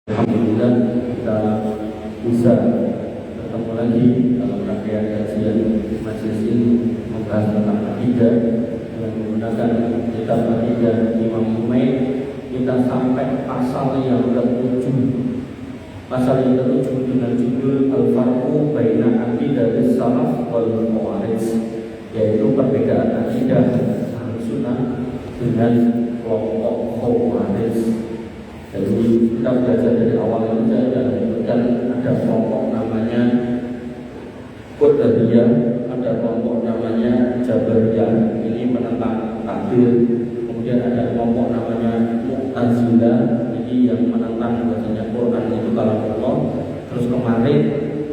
Alhamdulillah kita bisa bertemu lagi dalam rangkaian kajian majelis ini membahas tentang akidah dengan menggunakan kitab akidah Imam Humaid. Kita sampai pasal yang ke-7 dengan judul Al-Farqu Baina Aqidatis Salaf wal Khawarij, yaitu perbedaan akidah Ahlussunnah dengan kelompok Khawarij. Jadi kita belajar dari awal itu saja, dan ada kelompok namanya Qadariyah, ada kelompok namanya Jabariyah, ini menentang takdir. Kemudian ada kelompok namanya Mu'tazilah, ini yang menentang bahwasanya Quran itu kalam Allah. Terus kemarin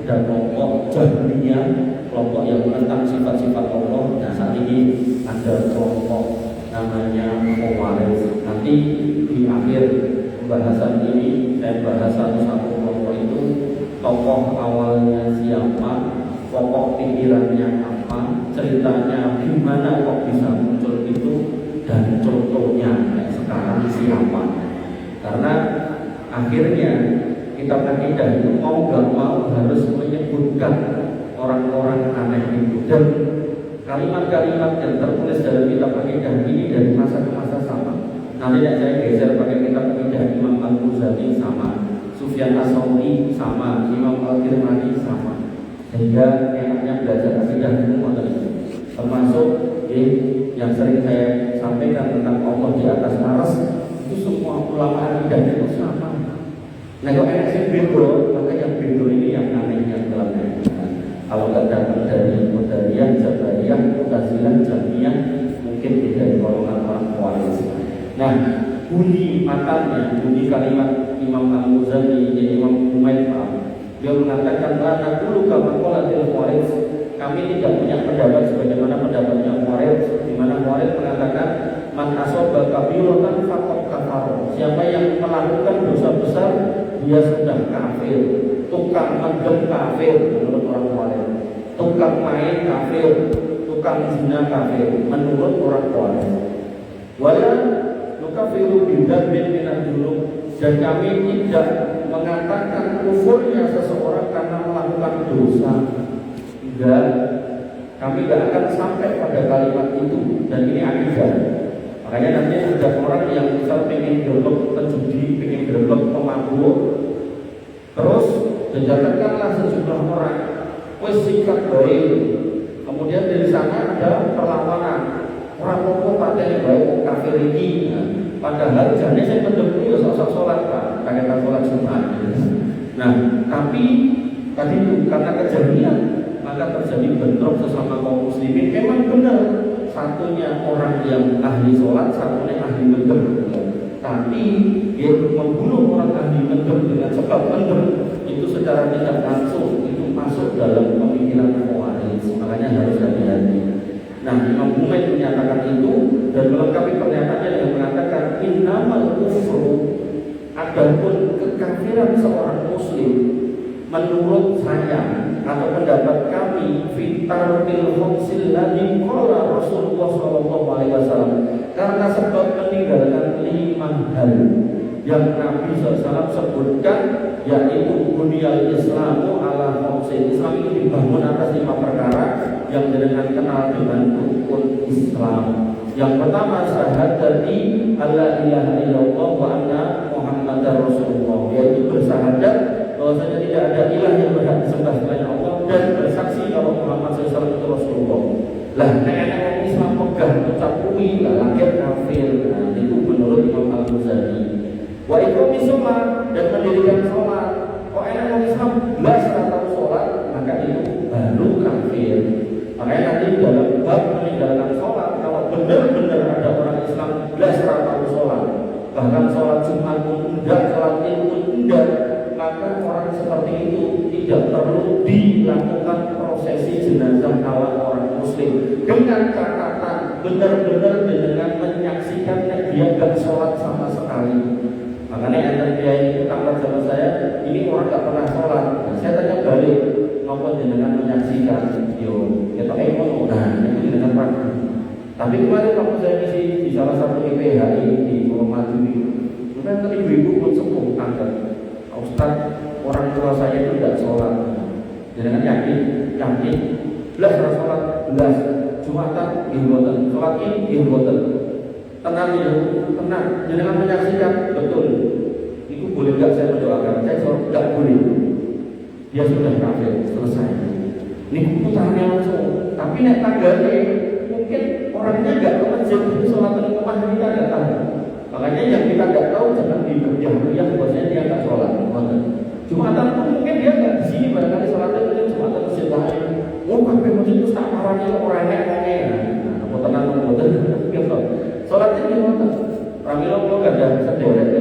ada kelompok Jahmiyah, kelompok yang menentang sifat-sifat Allah. Nah saat ini ada kelompok namanya Khawarij. Nanti di akhir pembahasan ini saya bahas satu-satu kelompok itu, tokoh awalnya siapa, pokok pikirannya apa, ceritanya gimana kok bisa muncul itu, dan contohnya kayak sekarang siapa. Karena akhirnya kitab akidah itu mau gak mau harus menyebutkan orang-orang aneh itu, dan kalimat-kalimat yang tertulis dalam kitab akidah ini dari masa ke masa sama. Nanti saya geser pakai kitab akidah Imam Al-Muzani sama, Sufyan As-Tsauri sama, Imam Al-Kirmani sama. Sehingga enaknya belajar akidah itu termasuk yang sering saya sampaikan tentang Allah di atas arsy, itu semua ulama akidah itu sama. Nah kalau enak sih beda, maka yang beda ini yang anehnya dalam akidah. Kalau nggak datang dari Qadariyah, Jabariyah, Mu'tazilah, Jahmiyah, mungkin dari golongan orang Khawarij. Nah, bunyi matanya, bunyi kalimat Imam Al-Muzani, Imam Humaid, dia mengatakan la naqulu kama qalatil Khawarij, kami tidak punya pendapat sebagaimana pendapatnya Khawarij, di mana Khawarij mengatakan man asaba kabiratan faqad kafara, siapa yang melakukan dosa besar dia sudah kafir. Tukang mendem kafir menurut orang Khawarij, tukang main kafir, tukang zina kafir menurut orang Khawarij. Wala nukafiru bidzambin minadz dzunub, dan kami tidak mengatakan kufurnya seseorang karena melakukan dosa. Tidak, kami tidak akan sampai pada kalimat itu, dan ini akidah. Makanya nanti ada orang yang misal pengen gerbek penjudi, pengen gerbek pemabuk, terus dijalankanlah sejumlah orang, wes sikat baik. Kemudian dari sana ada perlawanan, orang pokok pada yang baik kafir ini. Padahal jane saya mendem ya sok sholat Pak, kagak sholat Jumat. Nah, tapi tadi itu karena kejadian maka terjadi bentrok sesama kaum muslimin. Memang benar, satunya orang yang ahli sholat, satunya ahli mendem. Tapi dia membunuh orang ahli mendem dengan sebab mendem itu secara tidak langsung itu masuk dalam pemikiran Khawarij. Makanya harus hati-hati. Nah, Imam Humaid menyatakan itu dan melengkapi pernyataannya dengan mengatakan innamal kufru, adapun kekafiran seorang muslim menurut saya atau pendapat kami fitartil khomsil ladzi qala Rasulullah sallallahu alaihi wasallam, karena sebab meninggalkan 5 hal yang Nabi SAW sebutkan, yaitu bunyal Islamu ala khomsin. Islam itu dibangun atas 5 perkara yang dengan kenal dengan rukun Islam. Yang pertama syahadati alla ilaha illallah wa anna Muhammadar Rasulullah, yaitu bersyahadat bahwasanya tidak ada ilah yang berhak disembah selain Allah, dan bersaksi kalau Muhammad SAW itu Rasulullah. Lah, nek Islam pegang ucap kuwi lah lahir kafir. Nah, itu menurut Imam Al-Muzani. Wa iqamis shalah, dan mendirikan sholat. Kok enak orang Islam belas tahu sholat, maka itu baru kafir. Makanya nanti dalam bab meninggalkan sholat, kalau benar-benar ada orang Islam belas tahu sholat, bahkan sholat Jumat pun enggak, sholat Id pun enggak, maka orang seperti itu tidak perlu dilakukan prosesi jenazah ala orang muslim dengan catatan benar-benar dengan menyaksikan dia gak sholat sama sekali. Makanya yang dia itu tanggal sama saya, ini orang gak pernah sholat. Nah, saya tanya balik, ngapa dengan menyaksikan? Yo, kita emono, nah itu dengan ragu. Tapi kemarin waktu saya isi di salah satu IPHI di Pulau Madu itu, kemudian tadi ibu pun sepuh angkat. Pak Ustaz, orang tua saya itu tidak sholat. Jangan yakin, belas sholat, belas Jumatan, ilmuatan, sholat ini ilmuatan. Tenang itu, tenang. Jangan menyaksikan, betul. Itu boleh nggak saya mendoakan? Saya sholat nggak boleh. Dia sudah kafir, selesai. Ini putarannya langsung. Tapi nek tangganya mungkin orangnya nggak ke masjid, sholat di rumah kita nggak tahu. Makanya yang kita nggak tahu jangan diberjah-berjah bahwasanya dia nggak sholat. Jumatan pun mungkin dia nggak di sini, barangkali sholatnya itu Jumatan masjid lain. Oh, sampai masjid itu tak marahnya orangnya ngomongnya. Nah, mau tenang, mau gitu. Sholatnya di mana? Ramilo kalau nggak ada sederek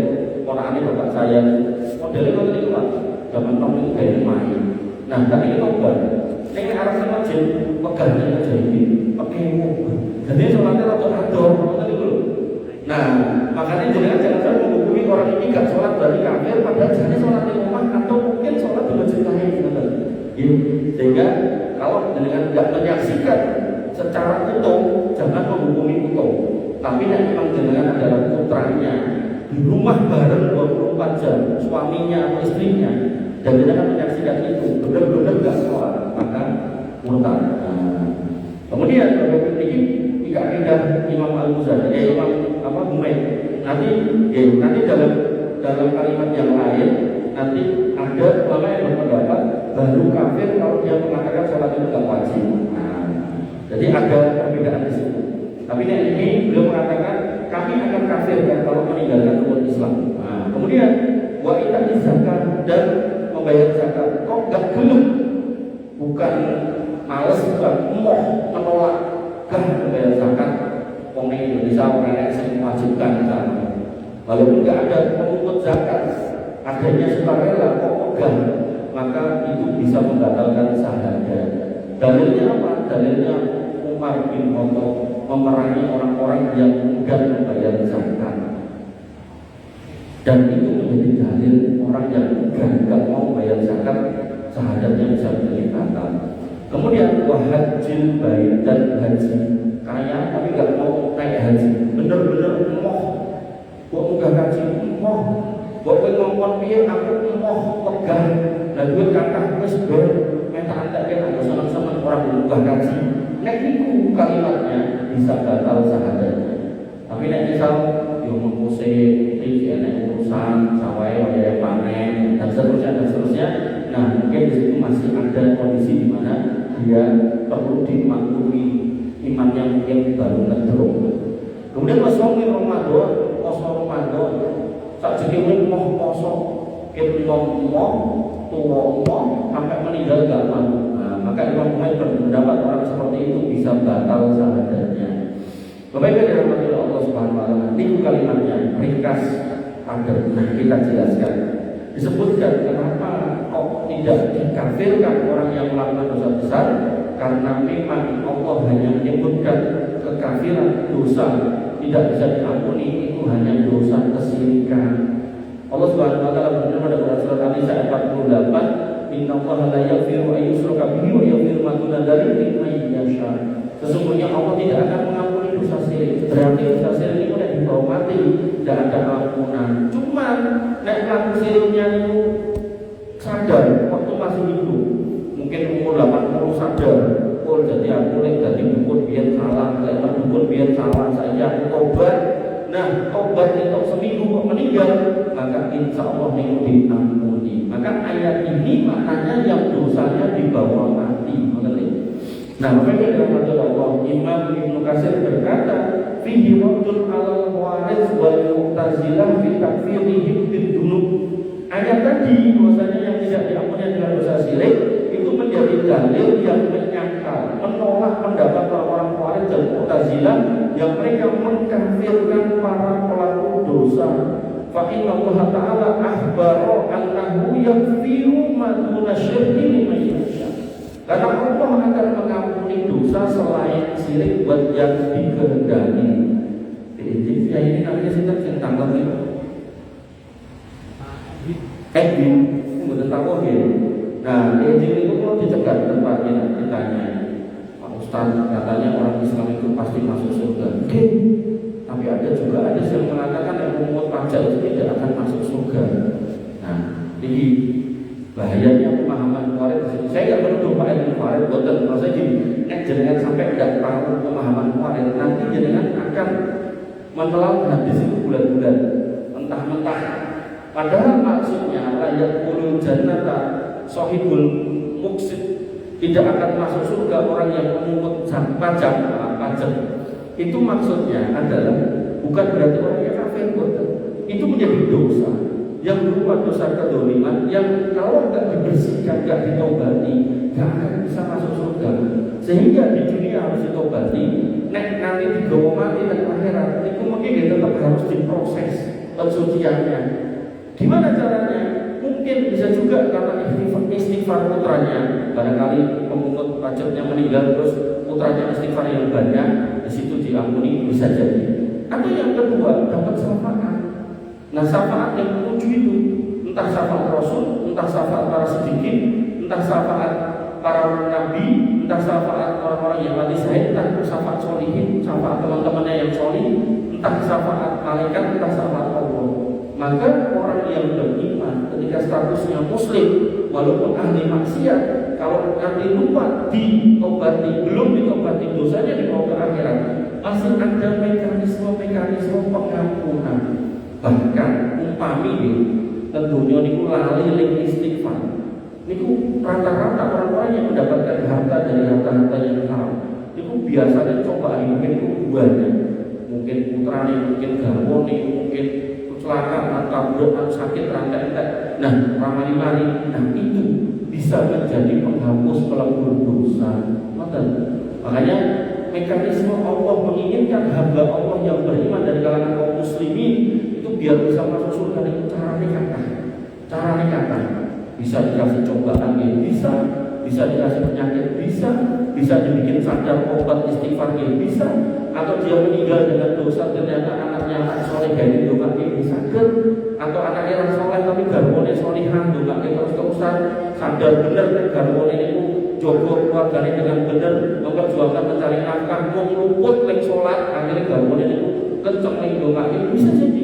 orang ini bapak saya modelnya kalau itu lah, zaman tahun itu kayak main. Nah, tapi ini tobat. Ini arah si masjid, pegangnya aja ini, pakai jadi sholatnya rata-rata, tadi dulu. Nah, makanya jangan menghukumi orang ini gak sholat dari kafir, padahal jadi sholat di rumah atau mungkin sholat di masjid lain, sehingga kalau dengan gak menyaksikan secara utuh, jangan menghukumi utuh. Tapi yang memang jenengan adalah putranya di rumah bareng 24 jam, suaminya atau istrinya, dan jenengan menyaksikan itu benar-benar gak sholat, maka murtad. Kemudian beberapa ini tidak Imam Al-Ghazali, Imam Humaid. Nanti dalam kalimat yang lain nanti ada ulama yang berpendapat baru kafir kalau dia mengatakan sholat itu tidak wajib. Jadi ada perbedaan di situ. Tapi ini beliau mengatakan kami akan kafir kan kalau meninggalkan rukun Islam. Kemudian wa ita'iz zakat dan membayar zakat. Kok nggak gelem? Bukan males, bukan emoh, menolak kan membayar zakat. Wong Indonesia orang yang mewajibkan sana. Walaupun nggak ada pemungut zakat, adanya sukarela kok pegang, maka itu bisa membatalkan syahadat. Dalilnya apa? Dalilnya Umar bin Khattab memerangi orang-orang yang enggan membayar zakat. Dan itu menjadi dalil orang yang enggan nggak mau membayar zakat, syahadatnya bisa menjadi batal. Kemudian wahajil bait dan haji, kaya tapi nggak mau naik haji, bener-bener emoh, kok enggak haji emoh, kok ngomong piye aku emoh pegang, dan gue kata wes ber, minta antar dia nggak senang-senang orang enggak haji, nek itu kalimatnya bisa batal syahadatnya. Tapi nek misal yo mengusik, nek urusan sawai wajah panen dan seterusnya, nah mungkin di situ masih ada kondisi di mana dia perlu dimaklumi imannya mungkin baru ngedrop. Kemudian poso Ramadan, sak jenenge moh poso, moh tua sampai meninggal gak mau. Maka Imam Muhammad berpendapat orang seperti itu bisa batal syahadatnya. Bapak Ibu dirahmati Allah Subhanahu wa taala, ini kalimatnya ringkas agar kita jelaskan. Disebutkan kenapa kok tidak dikafirkan orang yang melakukan dosa besar, karena memang Allah hanya menyebutkan kekafiran dosa tidak bisa diampuni itu hanya dosa kesyirikan. Allah Subhanahu wa taala berfirman dalam surat An-Nisa ayat 48, "Innallaha la yaghfiru an yushraka bihi wa yaghfiru ma duna dzalika liman yasha." Sesungguhnya Allah tidak akan mengampuni dosa syirik. Berarti dosa syirik itu tidak dibawa mati, tidak ada ampunan. Cuma nek pelaku syiriknya itu sadar waktu masih hidup, mungkin umur 80 sadar, oh jadi aku jadi dukun biar salah, lewat dukun biar salah, saya aku tobat. Nah tobat itu seminggu kok meninggal, maka insya Allah itu diampuni. Maka ayat ini maknanya yang dosanya dibawa mati. Nah, makanya dalam Allah Imam Ibnu Katsir berkata, "Fihi raddun 'alal waris wal mu'tazilah fi takfirihim bidunub." Ayat tadi bahwasanya yang tidak diampuni dengan dosa syirik itu menjadi dalil yang menyangkal, menolak pendapat orang-orang Khawarij dan Mu'tazilah yang mereka mengkafirkan para pelaku dosa. Fa inna Allah Ta'ala akhbara annahu yaghfiru ma duna syirki liman yasha. Karena Allah akan mengampuni dosa selain syirik buat yang dikehendaki. Jadi ini namanya sinten sing tanggal itu. Edwin, betul tahu ya. Nah, Edwin itu kalau dicegat tempatnya ditanya, Pak Ustaz katanya orang Islam itu pasti masuk surga. Oke. Tapi ada juga yang mengatakan yang memungut pajak itu tidak akan masuk surga. Nah, Jadi bahayanya pemahaman Khawarij. Saya nggak menuduh Pak Edwin Khawarij, boten. Maksudnya gini, jenengan sampai tidak tahu pemahaman Khawarij, nanti jenengan akan menelan hadis itu bulan-bulan, mentah-mentah. Padahal maksudnya layak ulul jannata sohibul muksid, tidak akan masuk surga orang yang memungut pajak. Itu maksudnya adalah bukan berarti orang yang kafir, itu menjadi dosa yang berupa dosa kedoliman yang kalau nggak dibersihkan, nggak ditobati, nggak akan bisa masuk surga. Sehingga di dunia harus ditobati, nanti digawa mati dan akhirat itu mungkin tetap harus diproses pensuciannya. Gimana caranya? Mungkin bisa juga karena istighfar putranya, barangkali pemungut pajaknya meninggal terus putranya istighfar yang banyak, di situ diampuni, bisa jadi. Atau yang kedua, dapat syafaat. Nah, syafaat yang menuju itu entah syafaat Rasul, entah syafaat para siddiqin, entah syafaat para nabi, entah syafaat orang-orang yang mati syahid, entah syafaat solihin, syafaat teman-temannya yang solih, entah syafaat malaikat, entah syafaat Allah. Maka orang yang beriman ketika statusnya muslim walaupun ahli maksiat, kalau nanti lupa ditobati, belum ditobati dosanya dibawa ke akhirat, masih ada mekanisme pengampunan. Bahkan umpami tentunya niku lali ling istighfar. Niku rata-rata orang-orang yang mendapatkan harta dari harta-harta yang haram, niku biasanya coba mungkin kubuannya, mungkin putrane, mungkin garwane, mungkin kecelakaan, tabrakan, sakit, rantai-rantai. Nah, ramai-ramai, itu bisa menjadi penghapus pelebur dosa. Makanya mekanisme Allah menginginkan hamba Allah yang beriman dari kalangan kaum muslimin itu biar bisa masuk surga itu caranya kata. Bisa dikasih cobaan, bisa dikasih penyakit, bisa dibikin sadar obat istighfar, bisa, atau dia meninggal dengan dosa ternyata anaknya anak soleh dari doa ini sakit, atau anaknya orang soleh tapi garwane solihan doa terus-terusan sadar benar kan garwane itu jogo keluarganya dengan benar memperjuangkan mencari nafkah, mau luput lek sholat akhirnya garwane itu kenceng lek doa ini, bisa jadi.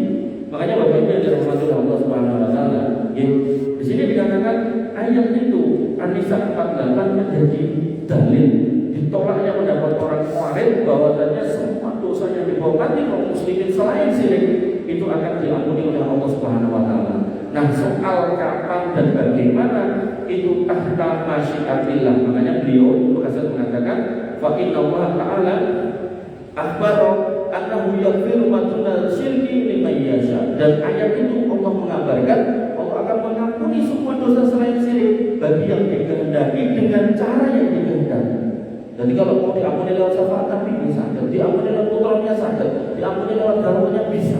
Makanya Bapak Ibu yang dirahmati Allah Subhanahu wa taala, di sini dikatakan ayat itu An-Nisa 48 menjadi dalil ditolaknya pendapat orang Khawarij bahwasanya semua dosa yang dibawa mati kaum muslimin selain syirik itu akan diampuni oleh Allah Subhanahu wa taala. Nah, soal kapan dan bagaimana itu tahta masyiatillah. Makanya beliau berhasil mengatakan fa inna Allah ta'ala akhbara annahu yaghfiru ma duna syirki liman yasha. Dan ayat itu Allah mengabarkan Allah akan mengampuni semua dosa selain syirik bagi yang dikehendaki dengan cara yang dikehendaki. Jadi kalau mau diampuni lewat syafaat Nabi bisa, diampuni lewat putranya saja, diampuni lewat garwanya bisa.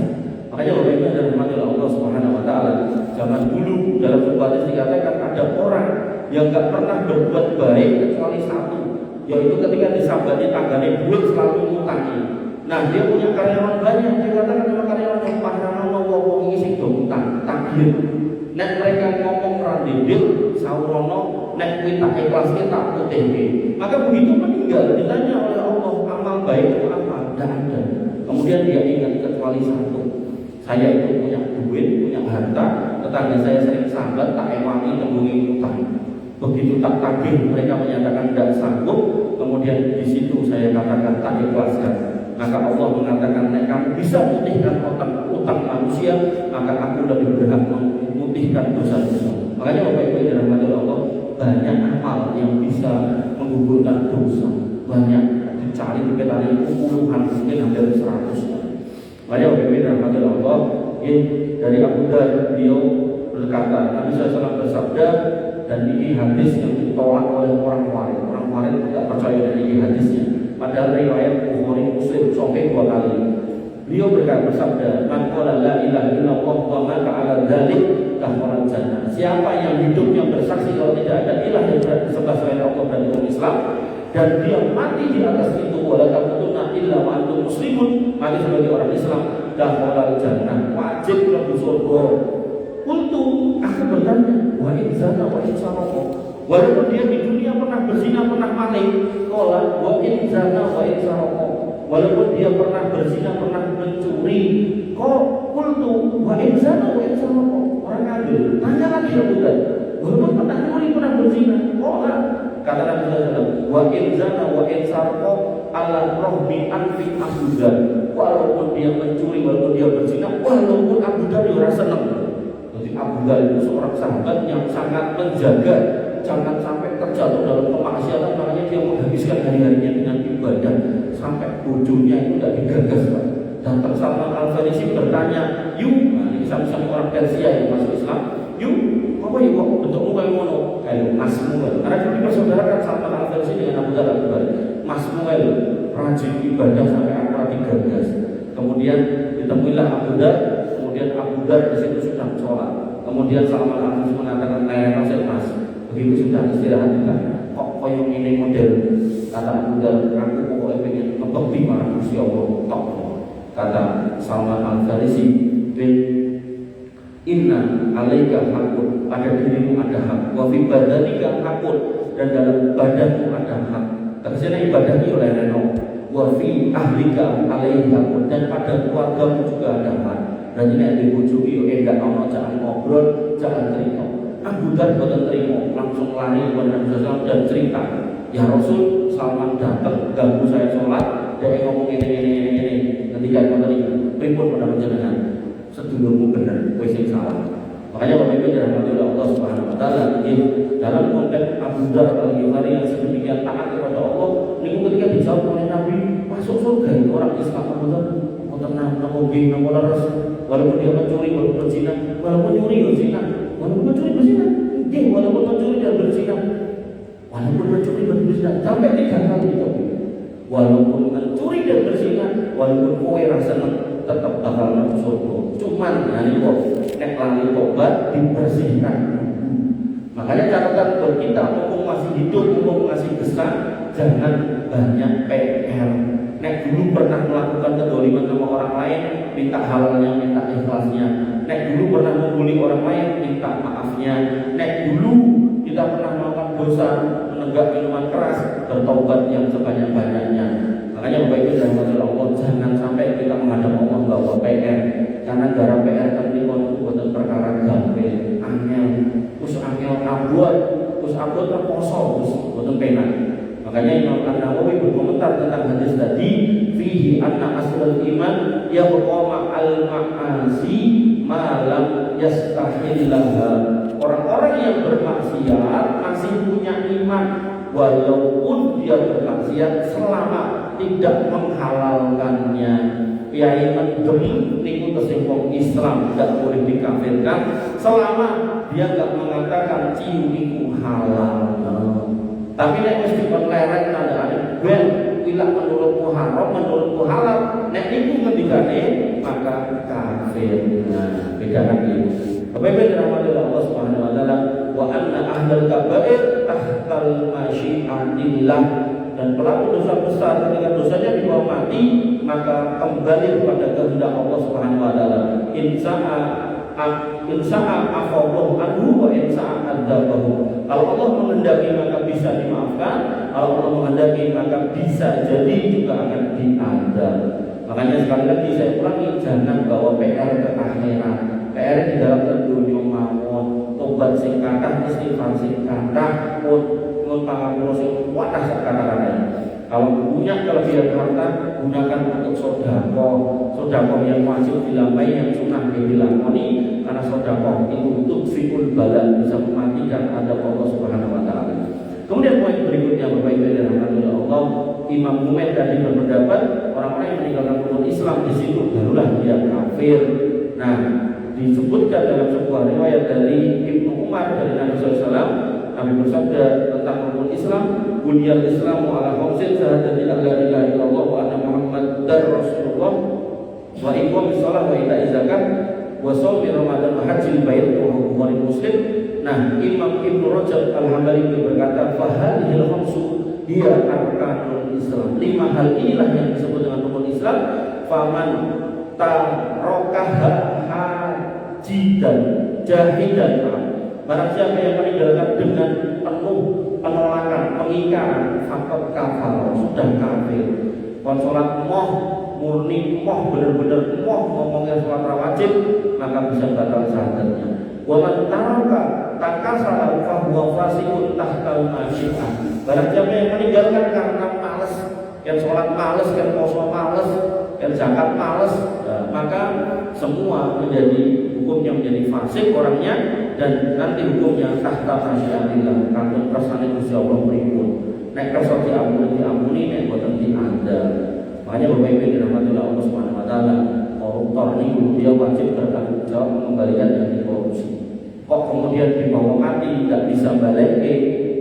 Makanya Bapak Ibu dari Allah Subhanahu wa taala, zaman dulu dalam sebuah hadis dikatakan ada orang yang enggak pernah berbuat baik kecuali satu, yaitu ketika disabati tanggane bulat selalu ngutangi. Nah, dia punya karyawan banyak, dia katakan sama karyawan yang panjang wong iki sing do utang, tagih. Nek mereka ngomong radidil, saurono, nek kuwi tak ikhlas tak putihke. Maka begitu meninggal ditanya oleh Allah amal baik itu apa? Tidak ada. Kemudian dia ingat kecuali satu. Saya itu punya duit, punya harta, tetangga saya sering sambat, tak ewangi nembungi utang. Begitu tak tagih, mereka menyatakan tidak sanggup. Kemudian di situ saya katakan tak ikhlaskan. Maka Allah mengatakan, nek kamu bisa putihkan utang manusia, maka aku lebih berhak memutihkan dosa-dosa. Makanya Bapak Ibu yang dirahmati Allah, banyak amal yang bisa menggugurkan dosa. Banyak dicari di petani puluhan, mungkin hampir 100. Makanya Bapak Ibu yang dirahmati Allah, dari Abu Dhar beliau berkata, Nabi SAW bersabda, dan ini hadis yang ditolak oleh orang Khawarij. Orang Khawarij tidak percaya dengan ini hadisnya. Padahal riwayat Bukhari Muslim sahih 2 kali. Beliau bersabda, "Man qala la ilaha illallah wa mata 'ala dzalik dakhala jannah." Siapa yang hidupnya bersaksi kalau tidak ada ilah yang disembah selain Allah dan umat Islam, dan dia mati di atas itu, wala tamutunna illa wa antum muslimun, mati sebagai orang Islam, dakhala jannah, wajib mlebu surga. Kuntu, aku bertanya, wa in zana wa in sarqa. Walaupun dia di dunia pernah berzina, pernah maling, qala wa in zana wa in sarqa. Walaupun dia pernah berzina, pernah mencuri, kok kultu wa in zana wa in sarqa. Orang orang adil. Tanya lagi Abu Dhar, walaupun pernah nyuri, pernah berzina, kata Nabi SAW, wa in zana wa in sarqa ala rohmi anfi Abu Dhar. Walaupun dia mencuri, walaupun dia berzina, walaupun Abu Dhar dia senang. Jadi Abu Dhar itu seorang sahabat yang sangat menjaga jangan sampai terjatuh dalam kemaksiatan, makanya dia menghabiskan hari-harinya dengan ibadah sampai bojonya itu tidak digagas, Pak. Datang Salman Al-Farisi bertanya, "Yu, nah, ini sama-sama orang Persia yang masuk Islam. Yu, apa ya kok bentukmu kayak ngono? Kayak masmu." Karena itu dipersaudarakan Salman Al-Farisi dengan Abu Dhar Al-Ghifari. Masmu rajin ibadah sampai akurat digagas. Kemudian ditemuilah Abu Dhar, kemudian Abu Dhar di situ sedang sholat. Kemudian Salman Al-Farisi mengatakan, "Saya Mas, begitu sudah istirahat juga, kok koyo ini model." Kata Abu Dhar, "Aku pokoknya pengen ngebekti marah Gusti Allah tok." Kata Salman Al-Farisi, "Inna alaika hakun, pada dirimu ada hak, wa fi badanika hakun, dan dalam badanmu ada hak." Terusnya ibadahnya oleh Reno, "Wa fi ahlika alaihi hakun, dan pada keluargamu juga ada hak." Dan ini yang dibujui, enggak mau jangan ngobrol, jangan cerita. Abu Dhar boten terima, langsung lari kepada Nabi SAW dan cerita, "Ya Rasul, Salman datang ganggu saya sholat, dia ngomong ini. Ketika itu tadi, pripun pada panjenengan, sedulurmu benar, kowe sing salah." Makanya Bapak Ibu dirahmati oleh Allah Subhanahu Wa Taala, dalam konteks Abu Dhar Al-Ghifari yang sedemikian taat kepada Allah, niku ketika dijawab oleh Nabi, masuk surga itu orang Islam Abu Dhar, mau tenang, mau geng, mau laras, walaupun dia mencuri, walaupun berzina, walaupun nyuri berzina. Walaupun mencuri berzina, walaupun mencuri dan berzina, walaupun mencuri dan berzina, sampai 3 kali itu. Walaupun mencuri dan berzina, walaupun kowe rasa tetap bakal masuk surga. Cuman hari kok nek lali tobat dibersihkan. Makanya catatan buat kita, mumpung masih hidup, mumpung masih besar, jangan banyak PR. Nek dulu pernah melakukan kedoliman sama orang lain, minta halalnya, minta ikhlasnya. Nek dulu pernah membuli orang lain, minta maafnya. Nek dulu kita pernah melakukan dosa, menegak minuman keras, bertobat yang sebanyak-banyaknya. Makanya Bapak Ibu dirahmati Allah, jangan sampai kita menghadap Allah bawa PR. Karena gara PR tadi itu bukan perkara gampil, angel, terus abot terposo, terus bukan penak. Makanya Imam An-Nawawi berkomentar tentang hadis tadi, fihi anna aslul iman yabqa al-ma'asi malam yastahillaha. Orang-orang yang bermaksiat masih punya iman walaupun dia bermaksiat selama tidak menghalalkannya. Kiai mendem niku kesempong Islam tidak boleh dikafirkan selama dia tidak mengatakan ciu niku halal. Tapi nek wis diperleret tandane ben ilang menurutmu haram, menurutmu halal, nek niku ngendikane maka kafir. Nah, beda lagi. Bapak Ibu dirahmati Allah Subhanahu wa taala, wa anna ahlal kaba'ir tahtal masyiatillah, dan pelaku dosa besar ketika dosanya dibawa mati maka kembali kepada kehendak Allah Subhanahu wa taala. Insa'a afallahu anhu wa insa'a adzabahu. Kalau Allah menghendaki maka bisa dimaafkan, kalau Allah menghendaki maka bisa jadi juga akan diadab. Makanya sekali lagi saya ulangi, jangan bawa PR ke akhirat. PR di dalam dunia mawon, tobat sing kathah, istighfar sing kathah, mun pangapura sing wadah sakata-katanya. Kalau punya kelebihan harta, gunakan untuk sodako yang wajib dilampaui, yang sunnah dilakoni. Karena sodako itu untuk fikul balan, bisa mematikan adab Allah Subhanahu Wa Taala. Kemudian poin berikutnya, Bapak Ibu dan Allah, Imam Muhammad tadi berpendapat orang-orang yang meninggalkan rukun Islam di situ barulah dia kafir. Nah, disebutkan dalam sebuah riwayat dari Ibnu Umar dari Nabi SAW, Nabi bersabda tentang rukun Islam, bunyal Islamu ala khamsin syahadati la ilaha illallah wa anna Muhammadar Rasulullah wa iqamis shalah wa ita'iz zakat wa shaumi Ramadan wa hajjil bait wa Bukhari Muslim. Nah, Imam Ibnu Rajab Al-Hambali berkata, fa hadhil khamsu hiya arkanul Islam. 5 hal inilah yang disebut dengan rukun Islam. Faman tarakaha hajidan jahidan, barang siapa yang meninggalkan dengan penuh penolakan, pengingkaran, fakot kafir, sudah kafir. Sholat moh, murni moh, benar-benar moh ngomongnya sholat rawatib, maka bisa batal syahadatnya. Wa man taraka takasala fa huwa fasiqun tahtal masyiah. Barang siapa yang meninggalkan karena malas, yang sholat malas, yang puasa malas, yang zakat malas, maka semua menjadi hukumnya menjadi fasik orangnya, dan nanti hukumnya tahta masyiatillah, kantong kersane Gusti Allah pripun. Nek kersa diampuni, nek boten diandal. Makanya Bapak Ibu dirahmati Allah Subhanahu wa taala, koruptor niku dia wajib bertanggung jawab mengembalikan yang dikorupsi. Kok kemudian dibawa mati tidak bisa balik,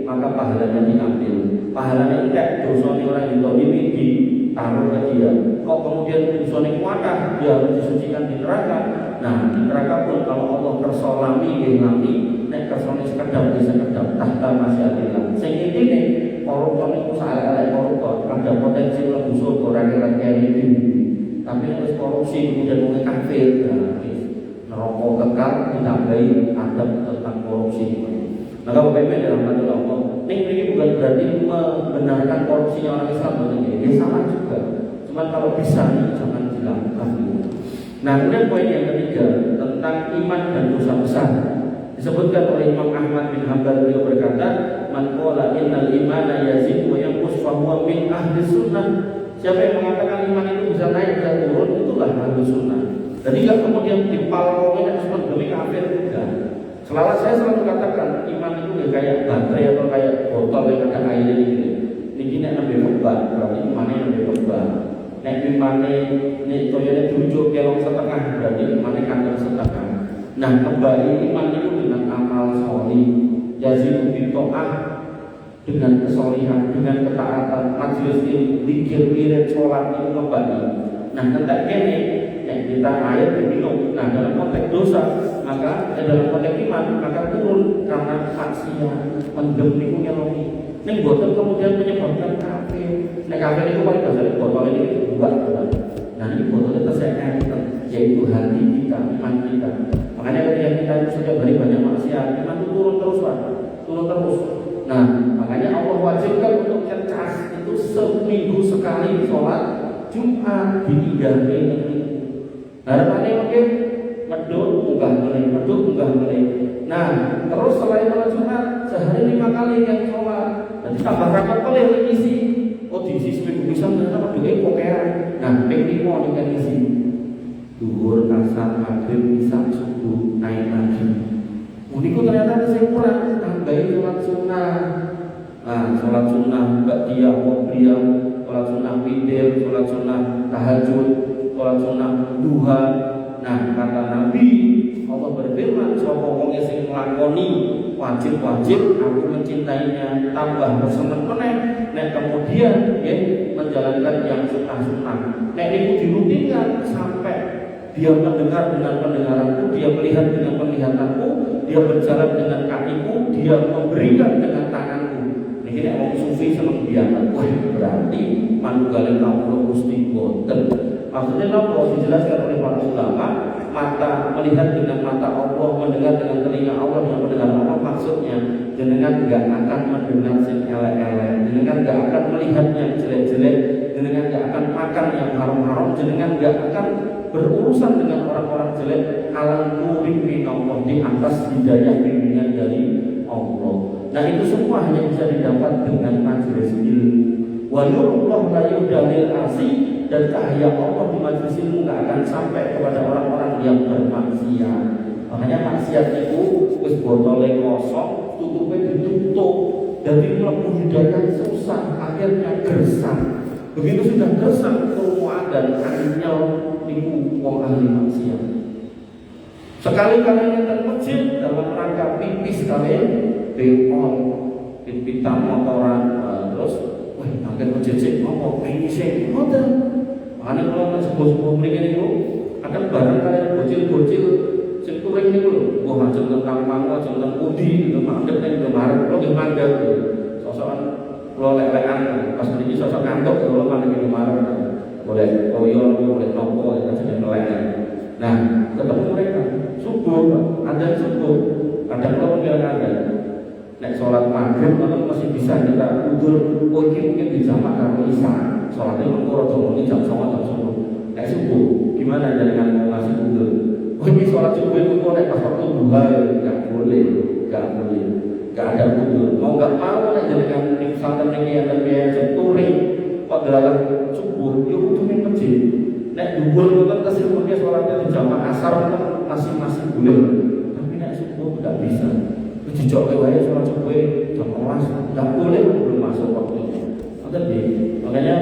maka pahalanya diambil. Pahalanya enggak, dosane orang itu ditaruh ke dia. Kok kemudian dosane kuatah, dia harus disucikan di neraka. Nah, di neraka pun kalau Allah kersolami ngami, nek kersane sekedap bisa sekedap tahta masyiatillah. Sing intine koruptor itu salah koruptor, ada potensi mlebu surga ora kira-kira ini. Tapi nek korupsi kemudian mulai kafir, neraka kekal ditambahi adab tentang korupsi. Maka Bapak Ibu dalam hati Allah, ini bukan berarti membenarkan korupsinya orang Islam, ya sama juga. Cuma kalau bisa jangan dilakukan. Nah, kemudian poin yang ketiga tentang iman dan dosa besar. Disebutkan oleh Imam Ahmad bin Hanbal, beliau berkata, "Man qala innal imana yazidu wa yanqus fa huwa min ahli sunnah." Siapa yang mengatakan iman itu bisa naik dan turun, itulah ahli sunnah. Jadi enggak kemudian dipalongin dan demi kafir, enggak. Saya selalu katakan iman itu ya kayak baterai atau kayak botol yang ada air ini. Ini nek nembe kebak, berarti imannya nembe kebak. Nek imane nek toyone tujuh kelong setengah, berarti imannya kandang setengah. Nah, kembali iman itu dengan amal sholih, yazidu bi ta'ah, dengan kesolihan, dengan ketaatan, majelis ilmu, zikir, wirid, sholat itu kembali. Nah, ketika ini yang kita ayat diminum. Nah, dalam konteks dosa, maka dalam konteks iman, maka turun karena maksiat, mendem niku ngelongi. Ini botol kemudian menyebabkan kafir. Nek kafir itu paling dasar botol ini dibuat. Nah, ini botolnya tersekat, yaitu hati kita, iman kita. Makanya ketika kita itu setiap hari banyak maksiat, iman itu turun terus, Pak. Turun terus. Nah, makanya Allah wajibkan untuk cercas itu seminggu sekali sholat Jumat ditinggalkan. Harapannya mungkin medut munggah mulai. Nah, terus selain sholat Jumat sehari 5 kali yang sholat. Nanti tambah rapat kali yang isi. Oh, diisi seminggu bisa mengenai duit pokean. Nah, penting mau dengan isi. Duhur, asar, maghrib, isya, subuh, naik lagi. Uniku ternyata kesimpulan tambahin sholat sunnah. Nah, sholat sunnah ba'diyah, qobliyah, sholat sunnah witir, sholat sunnah tahajud, sholat sunnah duha. Nah, kata Nabi Allah berfirman, sapa wong sing nglakoni wajib-wajib aku mencintainya, tambah berseneng meneh nek kemudian menjalankan yang sunnah-sunnah. Nek niku dirutinkan sampai dia mendengar dengan pendengaranku, dia melihat dengan penglihatanku, dia berjalan dengan kakiku, dia memberikan dengan tanganku. Ini nek wong sufi seneng biasa. Wah, berarti manunggaling kawula Gusti boten. Maksudnya apa? Dijelaskan oleh para ulama, mata melihat dengan mata Allah, mendengar dengan telinga Allah, yang mendengar Allah maksudnya jenengan enggak akan mendengar sing elek-elek, jenengan enggak akan melihat yang jelek-jelek, jenengan enggak akan makan yang haram-haram, jenengan enggak akan berurusan dengan orang-orang jelek. Alam nurin min Allah, di atas hidayah bimbingan dari Allah. Nah, itu semua hanya bisa didapat dengan majelis ilmu. Wa nurullah la yudalil asi, dan cahaya Allah di majelis ilmu tidak akan sampai kepada orang-orang yang bermaksiat. Makanya maksiat itu wis botolnya kosong, tutupnya ditutup, jadi mlebu hidayah susah, akhirnya gersang. Begitu sudah gersang, kerumuan dan akhirnya niku wong ahli maksiat. Sekali-kali yang masjid dalam rangka pipis kalian beol, pipitan motoran, terus wah, akhir kejejek ngomong ini sih, ngoten. Makanya kalau sebuah-sebuah mriki niku akan barang kalian bocil-bocil sing kuring niku lho. Wah, ajeng tentang mangga, ajeng tentang pudi, itu mangga ning kemarin kula nggih mangga. Sosokan kula lek-lekan pas niki sosok kantuk kula mangga ning kemarin. Boleh koyo boleh nopo ya jeneng melek. Nah, ketemu mereka subuh, ada subuh, ada kalau bilang ada. Nek sholat maghrib itu masih bisa kita udur, mungkin dijamak karo isya. Sholatnya mengko rada muni jam 09.00 jam 10. Nek subuh gimana dengan masih udur? Oh, Pergi sholat subuh itu kok pas waktu duha nggak boleh, nggak ada mundur. Mau nggak mau nek dengan di pesantren ini ada biaya seturi, kok dalam subuh itu kudu ning masjid. Nek duhur itu kesimpulannya sholatnya di jamaah asar masih boleh, tapi nek subuh nggak bisa. Itu dijok wae sholat subuh jam 11 nggak boleh, belum masuk waktunya. Makanya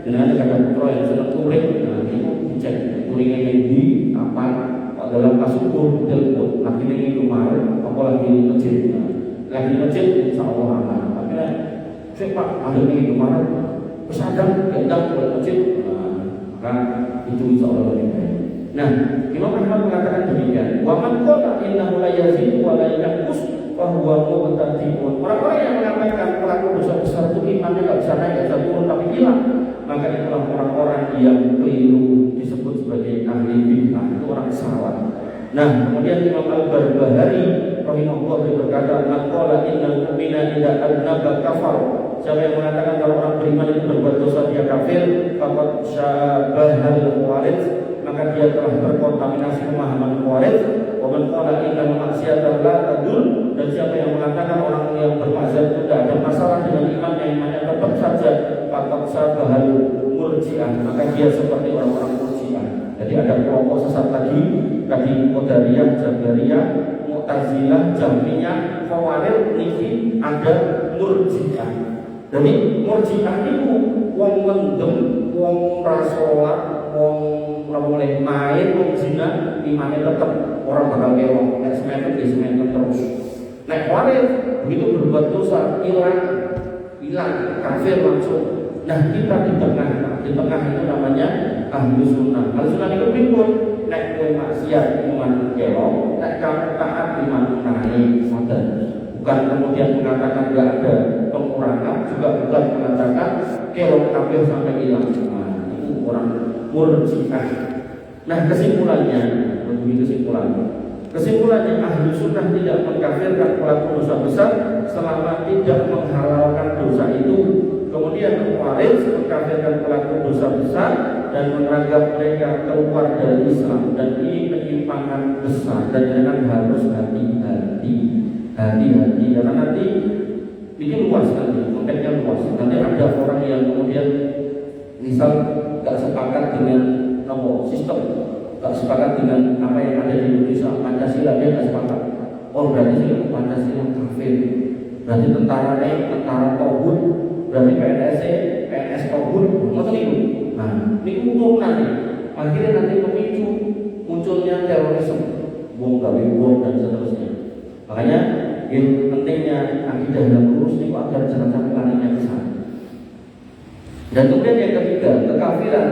dengan ada putra yang sedang touring, nah itu dicek touringnya di apa dalam pas subuh telepon lagi ini kemarin apalagi di masjid, lagi di masjid insya Allah aman. Tapi saya pak ada ini kemarin pesadang gendang ke masjid, maka itu insya Allah lebih baik. Nah, Imam Ahmad mengatakan demikian. Wa man qala innahu la yazid wa la yanqus fa huwa mubtadi'un. Orang-orang yang mengatakan pelaku dosa besar itu imannya tidak bisa naik, tidak bisa turun tapi hilang, maka itulah orang-orang yang keliru disebut sebagai ahli bid'ah, itu orang salah. Nah, kemudian Imam Al-Barbahari rahimahullah berkata, "Man qala innal mu'mina idza adnaba kafar." Siapa yang mengatakan kalau orang beriman itu berbuat dosa dia kafir, faqad syabahal khawarij, maka dia telah berkontaminasi pemahaman khawarij. Wa man qala innal maksiata la tadur, dan siapa yang mengatakan orang yang bermaksiat itu tidak ada masalah dengan imannya, imannya tetap saja, faqad syabahal murji'ah, maka dia seperti orang-orang murji'ah. Jadi ada kelompok sesat tadi Qadariyah, Jabariyah, Mu'tazilah, Jahmiyah, Khawarij, niki ada murji'ah. Jadi murji'ah itu wong mendem, wong rasolat, wong mulai main, wong zina, imane tetap orang bakal kewong, nek semen terus. Nek Khawarij begitu berbuat dosa hilang kafir langsung. Nah kita di tengah itu namanya ahlu sunnah. Ahlu sunnah itu bingung. Nek kowe maksiat iman kewong, nek kamu taat iman naik, ngoten. Bukan kemudian mengatakan tidak ada pengurangan, juga bukan mengatakan kewong kafir sampai hilang. Nah, itu orang murji'ah. Nah kesimpulannya, begini kesimpulannya ahlu sunnah tidak mengkafirkan pelaku dosa besar selama tidak menghalalkan dosa itu. Kemudian Khawarij mengkafirkan pelaku dosa besar dan menganggap mereka keluar dari Islam, dan ini penyimpangan besar, dan jangan harus hati-hati karena nanti ini luas konteksnya luas. Nanti ada orang yang kemudian misal gak sepakat dengan sistem, gak sepakat dengan apa yang ada di Indonesia, Pancasila, dia gak sepakat. Oh berarti Pancasila kafir, berarti tentara tauhid, berarti PNS tauhid, macam itu. Nah, ini utuhan nih. Akhirnya nanti memicu munculnya terorisme, bom dan seterusnya. Makanya yang pentingnya akidah yang lurus itu agar jangan sampai larinya ke sana. Dan kemudian yang ketiga, kekafiran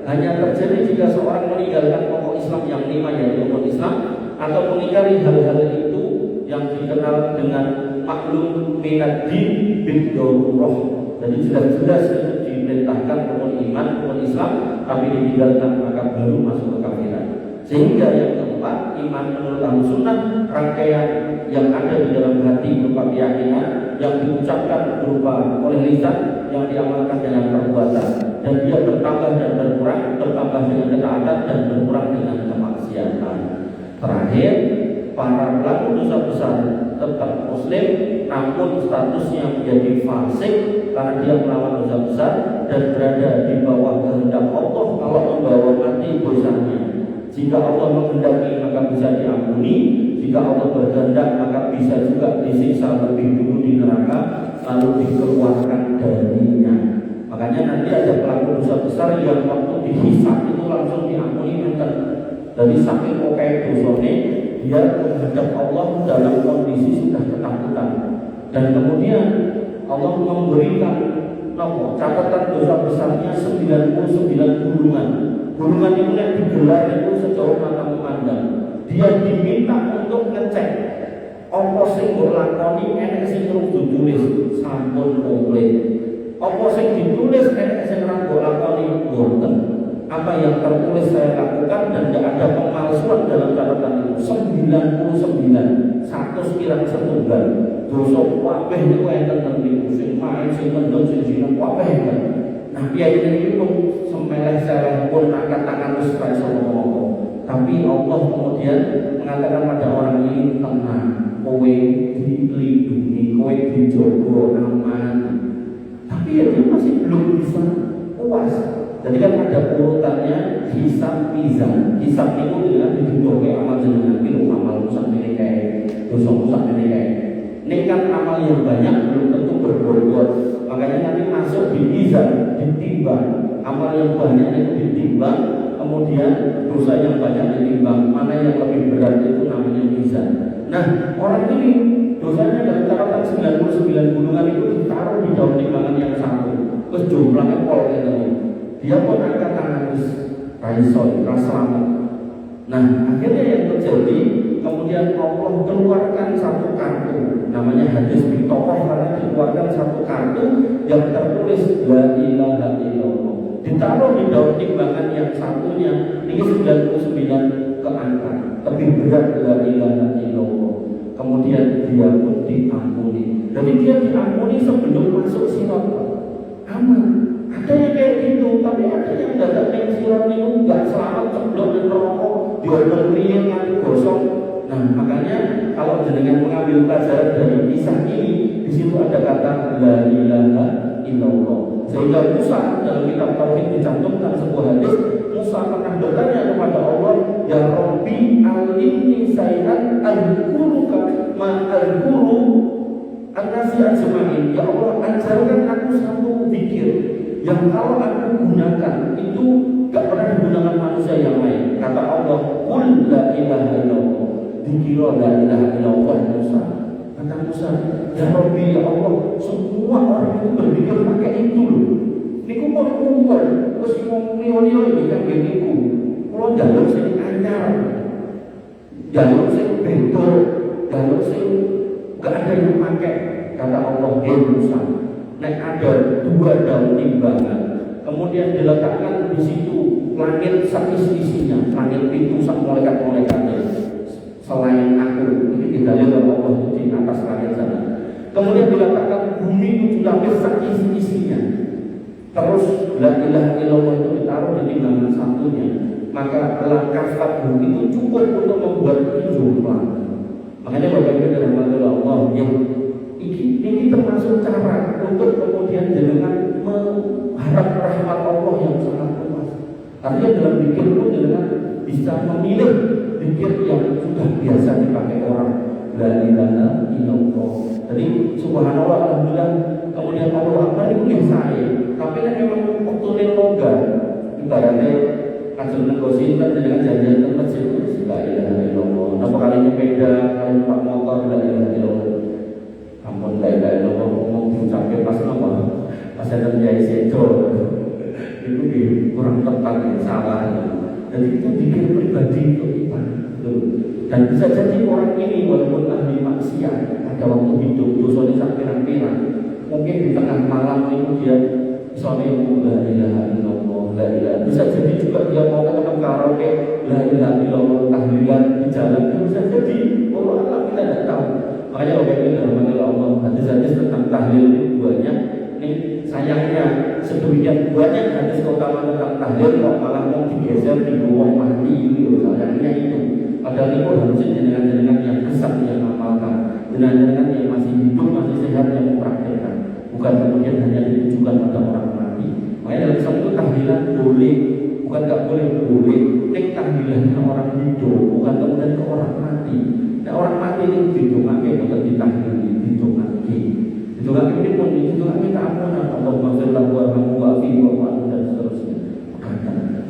hanya terjadi jika seorang meninggalkan pokok Islam yang 5, yaitu pokok Islam, atau mengingkari hal-hal itu yang dikenal dengan maklum minad din bid-darurah. Jadi jelas-jelas itu diperintahkan rukun iman, rukun Islam, tapi ditinggalkan maka baru masuk ke kafiran. Sehingga yang keempat, iman menurut ahlu sunnah, rangkaian yang ada di dalam hati berupa keyakinan, yang diucapkan berupa oleh lisan, yang diamalkan dengan perbuatan, dan dia bertambah dan bertambah dengan ketaatan dan berkurang dengan kemaksiatan. Terakhir, para pelaku dosa besar tetap muslim, namun statusnya menjadi fasik karena dia melawan dosa besar dan berada di bawah kehendak Allah kalau membawa mati dosanya. Jika Allah menghendaki maka bisa diampuni, jika Allah berkehendak maka bisa juga disiksa lebih dulu di neraka lalu dikeluarkan darinya. Makanya nanti ada pelaku dosa besar yang waktu dihisab itu langsung diampuni enten. Jadi saking oke dosanya, dia menghadap Allah dalam kondisi sudah ketakutan, dan kemudian Allah memberikan catatan dosa besarnya 99 gulungan. Gulungan itu yang digelar itu sejauh mata memandang. Dia diminta untuk ngecek apa sing mbok lakoni enek sing terus ditulis sampun komplit, apa sing ditulis enek sing ora mbok lakoni mboten. Apa yang tertulis saya lakukan dan tidak ada pemalsuan dalam catatan itu. 99 satu sekiranya setunggal dosa kabeh niku enten teng niku, sing main sing mendem sing zina kabeh enten. Nah piye iki pun semeleh-seleh pun angkat tangan wis ora iso ngomong. Tapi Allah kemudian mengatakan pada orang ini, tenang, kowe dilindungi, kowe dijogo aman. Tapi ya dia masih belum bisa puas. Jadi kan ada urutannya hisab mizan. Hisab itu dengan dijogo amal jenengan itu amal musak ini kayak dosa musak ini kayak. Ini kan amal yang banyak belum tentu berbobot. Makanya nanti masuk di mizan, ditimbang. Amal yang banyak itu ditimbang, kemudian dosa yang banyak ditimbang. Mana yang lebih berat itu namanya mizan. Nah, orang ini dosanya dari catatan 99 gunungan itu ditaruh di daun timbangan yang satu. Terus jumlahnya pol gitu. Dia pun angkat tangan terus raison, selamat. Nah, akhirnya yang terjadi, kemudian Allah keluarkan satu kartu, namanya hadis bitokoh, karena dikeluarkan satu kartu yang tertulis La ilaha illallah. Ditaruh di daun timbangan yang satunya, ini 99 keangkat, lebih berat La ilaha illallah. Kemudian dia pun diampuni. Jadi dia diampuni sebelum masuk sirat. Aman. Ada yang kayak gitu, tapi ada yang datang yang sirat itu nggak selamat, ceblok dan rokok, diodol riang nanti gosong. Nah, makanya kalau jenengan mengambil pelajaran dari kisah ini, di situ ada kata La ilaha illallah. Sehingga Musa dalam kitab Tauhid dicantumkan sebuah hadis, Musa pernah bertanya kepada Allah, Ya Rabbi alimni sayyi'an al-kuruka ma'al-kuru an-nasi ajma'in. Ya Allah, ajarkan aku satu zikir yang kalau aku gunakan itu gak pernah digunakan manusia yang lain. Kata Allah, Qul la ilaha illallah. Dikira la ilaha illallah Musa. Kata Musa, Ya Rabbi, ya Allah, semua orang itu berpikir pakai itu loh. Niku mau kumur, terus ngomong liyo-liyo ini kan beginiku. Kalau jalur sing anyar, jalur sing bentur, jalur sing gak ada yang pakai. Kata Allah, Musa, nek ada dua daun timbangan, kemudian diletakkan di situ langit isi-isinya, langit itu sak malaikat-malaikatnya. Selain aku, ini tidak ada Allah di atas langit sana. Kemudian diletakkan bumi itu lapis sak isi-isinya. Terus la ilaha illallah itu ditaruh di timbangan satunya. Maka langkah bumi itu cukup untuk membuat jumlah. Makanya Bapak Ibu dirahmati Allah, yang ini termasuk cara untuk kemudian jenengan mengharap rahmat Allah yang sangat luas. Artinya dalam zikir pun jenengan bisa memilih zikir yang sudah biasa dipakai orang. La ilaha illallah. Jadi subhanallah, alhamdulillah, kemudian Allah Akbar itu biasa. Tapi nek memang waktu longgar, ibaratnya kajian negosi kan dengan janjian ke masjid, la ilaha illallah. Napa kali nyepeda, kali numpak motor, la ilaha illallah. Ampun, la ilaha illallah ngomong diucapke pas napa? Pas ada kiai sedo. Itu kurang tepat, salah. Jadi itu bikin pribadi untuk ibadah. Dan bisa jadi orang ini walaupun ahli maksiat, ada waktu hidup dosanya sak pirang-pirang, mungkin di tengah malam itu dia misalnya la ilaha illallah, la ilaha. Bisa jadi juga dia mau ketemu karaoke, la ilaha illallah, tahlilan di jalan, bisa jadi. Allah Allah kita tidak tahu. Makanya orang ini dalam Allah hadis-hadis tentang tahlil itu banyak. Ini sayangnya sedemikian banyak hadis utama tentang tahlil kok malah mau digeser di ruang mati itu. Sayangnya itu. Padahal itu harusnya jenengan-jenengan yang kesat yang amalkan, jenengan-jenengan yang masih hidup, masih sehat yang mempraktikkan, bukan kemudian hanya ditujukan pada orang mati. Makanya dalam Islam itu tahlilan boleh, bukan nggak boleh, boleh. Nek tahlilannya orang hidup, bukan kemudian ke orang mati. Nah orang mati ini didongake, bukan ditahlili, didongake. Didongake ini pun didongake minta ampunan, Allahumma sholli warhamhu wa'afihi wa'fu dan seterusnya.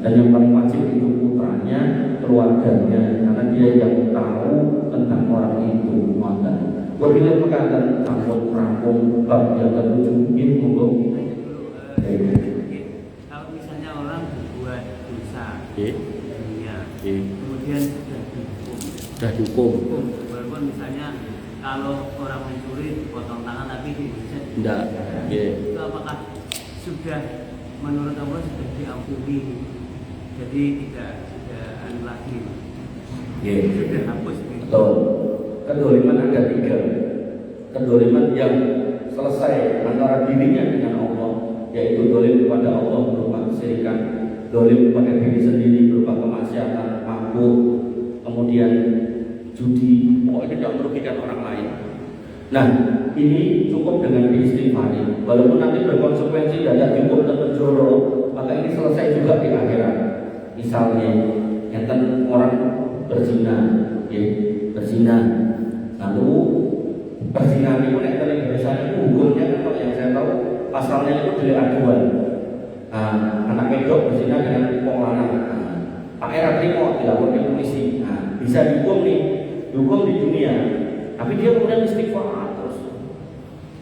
Dan yang paling wajib itu putranya, keluarganya, karena dia yang tahu tentang orang itu. Maka wabillahi perkataan sambut rampung bab yang ketujuh ini monggo. Kalau misalnya orang berbuat dosa, kemudian sudah dihukum, walaupun misalnya kalau orang mencuri dipotong tangan tapi tidak, itu apakah sudah menurut Allah sudah diampuni? Jadi tidak anu lagi. Sudah hapus. Betul. Kedoliman ada tiga. Kedoliman yang selesai antara dirinya dengan Allah, yaitu dolim kepada Allah berupa kesyirikan, dolim kepada diri sendiri berupa kemaksiatan, mabuk, kemudian judi, pokoknya tidak merugikan orang lain. Nah, ini cukup dengan diistighfari. Walaupun nanti berkonsekuensi tidak dihukum dan penjara, maka ini selesai juga di akhirat. Misalnya, enten orang berzina, ya, berzina. Lalu berzina itu nek tele Indonesia itu hukumnya kan kalau yang saya tahu pasalnya itu delik aduan. Nah, anak wedok berzina dengan wong lanang. Pak Era terima dilaporkan ke polisi. Nah, bisa dihukum nih, dihukum di dunia. Tapi dia kemudian istighfar terus.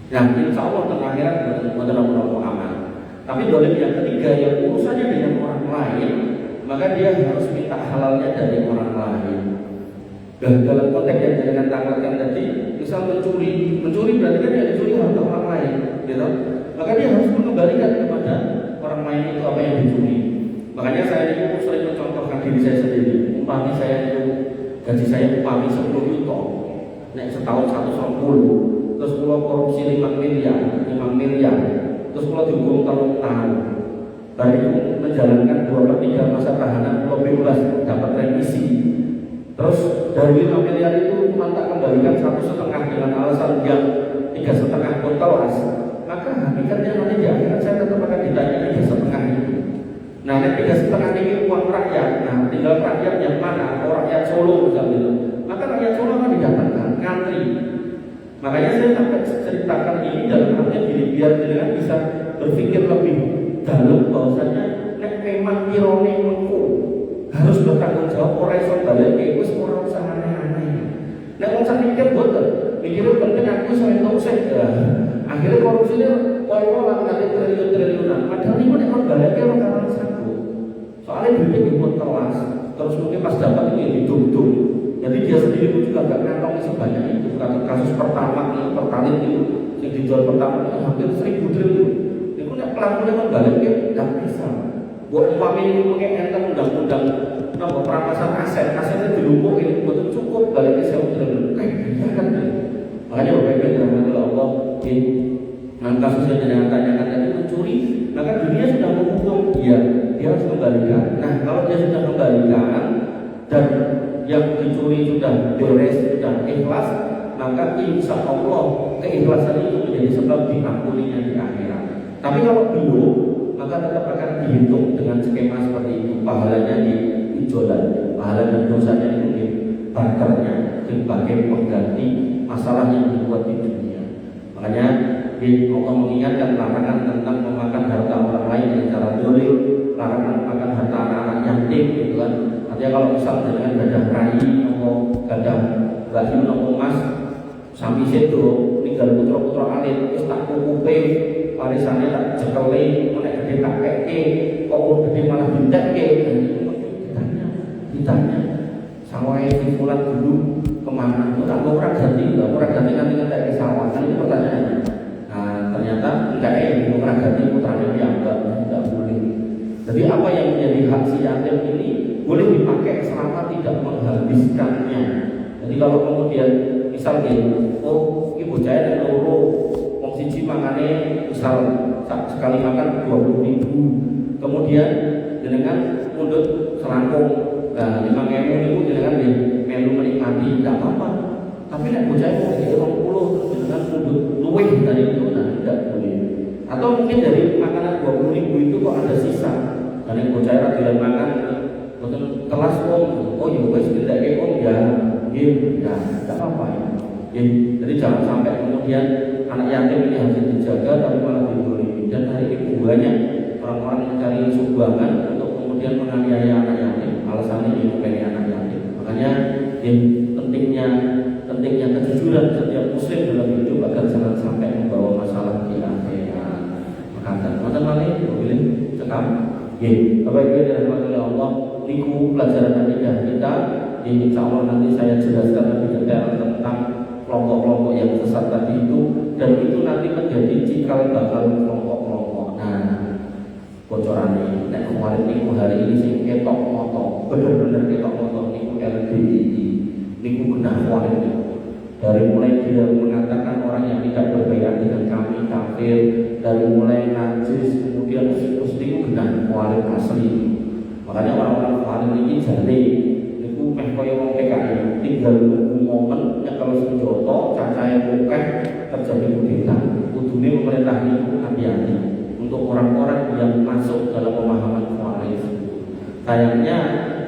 Nah, insya Allah tengah akhirat benar-benar aman. Tapi dolim yang ketiga yang urusannya dengan orang lain, maka dia harus minta halalnya dari orang lain. Dan dalam konteks yang dengan tanggalkan tadi, misal mencuri berarti kan dia dicuri harta orang lain, gitu. Maka dia harus mengembalikan kepada orang lain itu apa yang dicuri. Makanya saya itu sering mencontohkan diri saya sendiri. Umpamanya saya itu gaji saya 10 juta. Nek setahun 110, terus kalau korupsi 5 miliar, terus kalau dihukum 3 tahun, baru menjalankan 2/3 masa tahanan, kalau bebas dapat remisi. Terus dari 5 miliar itu cuma tak kembalikan 1,5 dengan alasan yang 3,5 pun telas, maka hakikatnya nanti di akhirat saya tetap akan ditanya 3,5 itu. Nah, 3,5 ini uang rakyat. Nah, tinggal rakyat yang mana? Atau rakyat Solo misalnya. Maka rakyat Solo akan didatangkan ngantri. Makanya saya sampai ceritakan ini dalam artian diri biar dengan bisa berpikir lebih dalam bahwasanya nek memang irone mengko harus bertanggung jawab ora iso baleke wis ora usah aneh-aneh. Nek wong sak mikir boten, mikire penting aku iso entuk sik. Akhirnya korupsinya koyo-koyo nanti triliun-triliunan. Padahal niku nek kon baleke ora kalah sanggup. Soalnya duitnya dibuat kelas, terus mungkin pas dapat ini didum-dum. Jadi dia sendiri pun juga gak ngantongi sebanyak itu. Kasus pertama ini, pertalite itu yang dijual pertama itu hampir 1.000 triliun. Itu nek pelakunya kan baliknya gak bisa. Buat umpama ini mungkin enten undang-undang perampasan asetnya dilumpuhin, betul cukup baliknya 1 triliun. Kayak kan? Makanya Bapak-Ibu yang dirahmati Allah, dengan kasusnya dengan tanyakan tadi mencuri, maka dunia sudah menghukum dia harus kembalikan. Nah, kalau dia sudah kembalikan dan yang dicuri sudah beres, sudah ikhlas, maka insya Allah keikhlasan itu menjadi sebab diampuninya di akhirat. Tapi kalau belum, maka tetap akan dihitung dengan skema seperti itu. Pahalanya dijualan, pahala dan dosanya itu barternya sebagai pengganti masalah yang dibuat di dunia. Makanya Allah mengingatkan larangan tentang memakan harta orang lain dengan cara dolim, larangan memakan harta anak-anak yatim, gitu kan. Artinya kalau misal dengan gadah rai atau gadah gaji nopo emas sampai situ tinggal putra-putra alit wis tak kukupe warisannya tak jekeli nek gede tak keke kok gede malah dintekke. Ditanya sawah dipulat dulu kemana? Itu tak mau orang ganti nanti ngetek sawah. Itu pertanyaannya. Nah, ternyata enggak mau orang ganti putranya dia enggak boleh. Jadi apa yang menjadi hak si yatim ini boleh dipakai selama tidak menghabiskannya. Jadi kalau kemudian misalnya, oh ibu saya dan loro, wong siji mangane misal sekali makan 20.000, kemudian dengan mundut selangkung, nah 5.000 itu dengan melu menikmati, tidak apa-apa. Tapi nek bocah mau di 20 dengan mundut luwih dari itu, nah tidak boleh. Atau mungkin dari makanan 20.000 itu kok ada sisa, dan yang bocah radilan makan betul kelas oh ya wes tidak om ya tidak apa-apa ya. Jadi jangan sampai kemudian anak yatim ini harus dijaga tapi malah dibully. Dan hari ini banyak orang-orang mencari sumbangan untuk kemudian menganiaya anak yatim. Alasannya menikahi anak yatim. Makanya pentingnya kejujuran setiap muslim dalam hidup agar jangan sampai membawa masalah di akhirat. Maka teman-teman boleh cekap. Bapak-Ibu yang dirahmati oleh Allah, niku pelajaran akidah kita. Insya Allah nanti saya jelaskan lebih detail tentang kelompok-kelompok yang sesat tadi itu, dan itu nanti menjadi cikal bakal kelompok-kelompok. Nah, bocorannya, nek kemarin niku hari ini sing ketok moto, benar-benar ketok moto niku LGBTI, niku benar kemarin. Dari mulai dia mengatakan orang yang tidak berbaikat dengan kami kafir, dari mulai najis, kemudian terus niku benar kemarin asli. Makanya orang-orang kemarin ini jadi kaya wong PKI tinggal nunggu momen nek kalau senjata cacahe akeh terjadi kudeta. Kudune pemerintah itu hati-hati untuk orang-orang yang masuk dalam pemahaman Khawarij. Sayangnya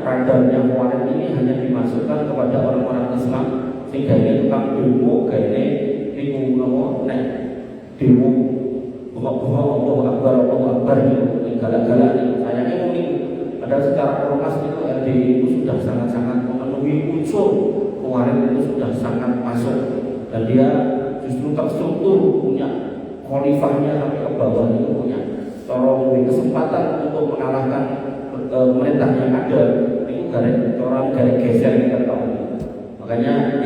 radarnya Khawarij ini hanya dimasukkan kepada orang-orang Islam sehingga ini tukang demo gaene niku napa nek demo Allah Akbar itu galak-galak ini. Sayangnya mungkin ada secara ormas itu LDI itu sudah sangat-sangat memenuhi unsur Khawarij itu sudah sangat masuk dan dia justru terstruktur punya khalifahnya sampai ke bawah itu punya memiliki kesempatan untuk mengalahkan pemerintah yang ada itu orang garis geser kita tahu. Makanya